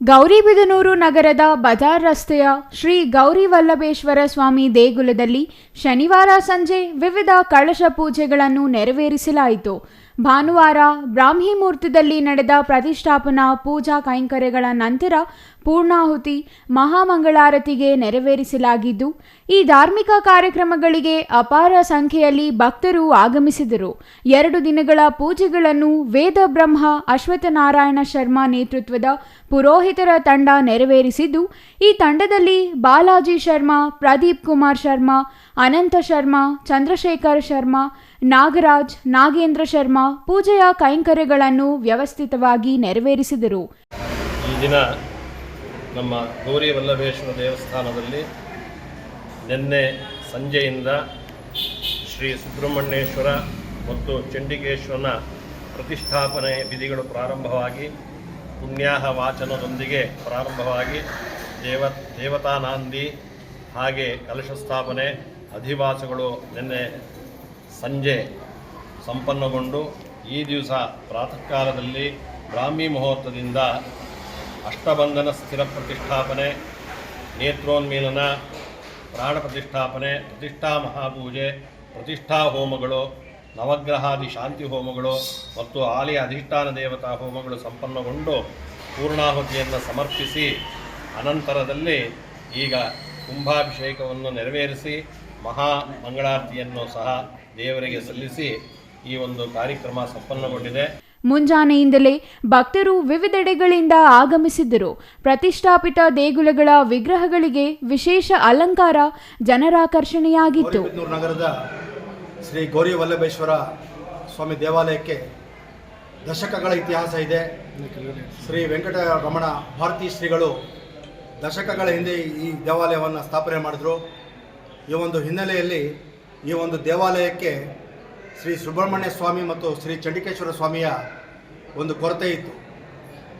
ಗೌರಿಬಿದನೂರು ನಗರದ ಬಜಾರ್ ರಸ್ತೆಯ ಶ್ರೀ ಗೌರಿವಲ್ಲಭೇಶ್ವರ ಸ್ವಾಮಿ ದೇಗುಲದಲ್ಲಿ ಶನಿವಾರ ಸಂಜೆ ವಿವಿಧ ಕಳಶ ಪೂಜೆಗಳನ್ನು ನೆರವೇರಿಸಲಾಯಿತು. ಭಾನುವಾರ ಬ್ರಾಹ್ಮಿ ಮುಹೂರ್ತದಲ್ಲಿ ನಡೆದ ಪ್ರತಿಷ್ಠಾಪನಾ ಪೂಜಾ ಕೈಂಕರ್ಯಗಳ ನಂತರ ಪೂರ್ಣಾಹುತಿ ಮಹಾಮಂಗಳಾರತಿಗೆ ನೆರವೇರಿಸಲಾಗಿದ್ದು, ಈ ಧಾರ್ಮಿಕ ಕಾರ್ಯಕ್ರಮಗಳಿಗೆ ಅಪಾರ ಸಂಖ್ಯೆಯಲ್ಲಿ ಭಕ್ತರು ಆಗಮಿಸಿದರು. 2 ದಿನಗಳ ಪೂಜೆಗಳನ್ನು ವೇದ ಬ್ರಹ್ಮ ಅಶ್ವತ್ಥನಾರಾಯಣ ಶರ್ಮಾ ನೇತೃತ್ವದ ಪುರೋಹಿತರ ತಂಡ ನೆರವೇರಿಸಿದ್ದು, ಈ ತಂಡದಲ್ಲಿ ಬಾಲಾಜಿ ಶರ್ಮಾ, ಪ್ರದೀಪ್ ಕುಮಾರ್ ಶರ್ಮಾ, ಅನಂತ ಶರ್ಮಾ, ಚಂದ್ರಶೇಖರ್ ಶರ್ಮಾ, ನಾಗರಾಜ್, ನಾಗೇಂದ್ರ ಶರ್ಮಾ ಪೂಜೆಯ ಕೈಂಕರ್ಯಗಳನ್ನು ವ್ಯವಸ್ಥಿತವಾಗಿ ನೆರವೇರಿಸಿದರು. ಈ ದಿನ ನಮ್ಮ ಗೌರಿ ವಲ್ಲಭೇಶ್ವರ ದೇವಸ್ಥಾನದಲ್ಲಿ ನಿನ್ನೆ ಸಂಜೆಯಿಂದ ಶ್ರೀ ಸುಬ್ರಹ್ಮಣ್ಯೇಶ್ವರ ಮತ್ತು ಚಂಡಿಕೇಶ್ವರನ ಪ್ರತಿಷ್ಠಾಪನೆ ವಿಧಿಗಳು ಪ್ರಾರಂಭವಾಗಿ ಪುಣ್ಯಾಹ ವಾಚನದೊಂದಿಗೆ ಪ್ರಾರಂಭವಾಗಿ ದೇವತಾನಾಂದಿ ಹಾಗೆ ಕಲಶ ಸ್ಥಾಪನೆ ಅಧಿವಾಸಗಳು ನಿನ್ನೆ ಸಂಜೆ ಸಂಪನ್ನಗೊಂಡು ಈ ದಿವಸ ಪ್ರಾತಃ ಕಾಲದಲ್ಲಿ ಬ್ರಾಹ್ಮಿ ಮುಹೂರ್ತದಿಂದ ಅಷ್ಟಬಂಧನ ಸ್ಥಿರ ಪ್ರತಿಷ್ಠಾಪನೆ, ನೇತ್ರೋನ್ಮೀಲನ, ಪ್ರಾಣ ಪ್ರತಿಷ್ಠಾಪನೆ, ಪ್ರತಿಷ್ಠಾ ಮಹಾಪೂಜೆ, ಪ್ರತಿಷ್ಠಾ ಹೋಮಗಳು, ನವಗ್ರಹಾದಿ ಶಾಂತಿ ಹೋಮಗಳು ಮತ್ತು ಆಲಯ ಅಧಿಷ್ಠಾನ ದೇವತಾ ಹೋಮಗಳು ಸಂಪನ್ನಗೊಂಡು ಪೂರ್ಣಾಹುತಿಯನ್ನು ಸಮರ್ಪಿಸಿ ಅನಂತರದಲ್ಲಿ ಈಗ ಕುಂಭಾಭಿಷೇಕವನ್ನು ನೆರವೇರಿಸಿ ಮಹಾ ಮಂಗಳಾರತಿಯನ್ನು ಸಹ ದೇವರಿಗೆ ಸಲ್ಲಿಸಿ ಈ ಒಂದು ಕಾರ್ಯಕ್ರಮ ಸಂಪನ್ನಗೊಂಡಿದೆ. ಮುಂಜಾನೆಯಿಂದಲೇ ಭಕ್ತರು ವಿವಿಧೆಡೆಗಳಿಂದ ಆಗಮಿಸಿದ್ದರು. ಪ್ರತಿಷ್ಠಾಪಿತ ದೇಗುಲಗಳ ವಿಗ್ರಹಗಳಿಗೆ ವಿಶೇಷ ಅಲಂಕಾರ ಜನರಾಕರ್ಷಣೆಯಾಗಿತ್ತು. ನಗರದ ಶ್ರೀ ಗೌರಿ ವಲ್ಲಭೇಶ್ವರ ಸ್ವಾಮಿ ದೇವಾಲಯಕ್ಕೆ ದಶಕಗಳ ಇತಿಹಾಸ ಇದೆ. ಶ್ರೀ ವೆಂಕಟರಮಣ ಭಾರತೀ ಶ್ರೀಗಳು ದಶಕಗಳ ಹಿಂದೆ ಈ ದೇವಾಲಯವನ್ನು ಸ್ಥಾಪನೆ ಮಾಡಿದರು. ಈ ಒಂದು ಹಿನ್ನೆಲೆಯಲ್ಲಿ ಈ ಒಂದು ದೇವಾಲಯಕ್ಕೆ ಶ್ರೀ ಸುಬ್ರಹ್ಮಣ್ಯ ಸ್ವಾಮಿ ಮತ್ತು ಶ್ರೀ ಚಂಡಿಕೇಶ್ವರ ಸ್ವಾಮಿಯ ಒಂದು ಕೊರತೆ ಇತ್ತು.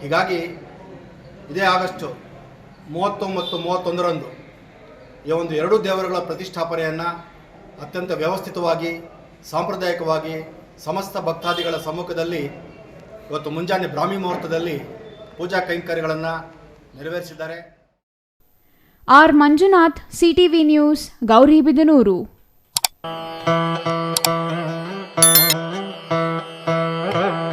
ಹೀಗಾಗಿ ಇದೇ ಆಗಸ್ಟ್ 30 ಮತ್ತು 31ರಂದು ಈ ಒಂದು 2 ದೇವರುಗಳ ಪ್ರತಿಷ್ಠಾಪನೆಯನ್ನು ಅತ್ಯಂತ ವ್ಯವಸ್ಥಿತವಾಗಿ ಸಾಂಪ್ರದಾಯಿಕವಾಗಿ ಸಮಸ್ತ ಭಕ್ತಾದಿಗಳ ಸಮ್ಮುಖದಲ್ಲಿ ಇವತ್ತು ಮುಂಜಾನೆ ಬ್ರಾಹ್ಮಿ ಮುಹೂರ್ತದಲ್ಲಿ ಪೂಜಾ ಕೈಂಕರ್ಯಗಳನ್ನು ನೆರವೇರಿಸಿದ್ದಾರೆ. R Manjunath, CTV news, Gauribidanur.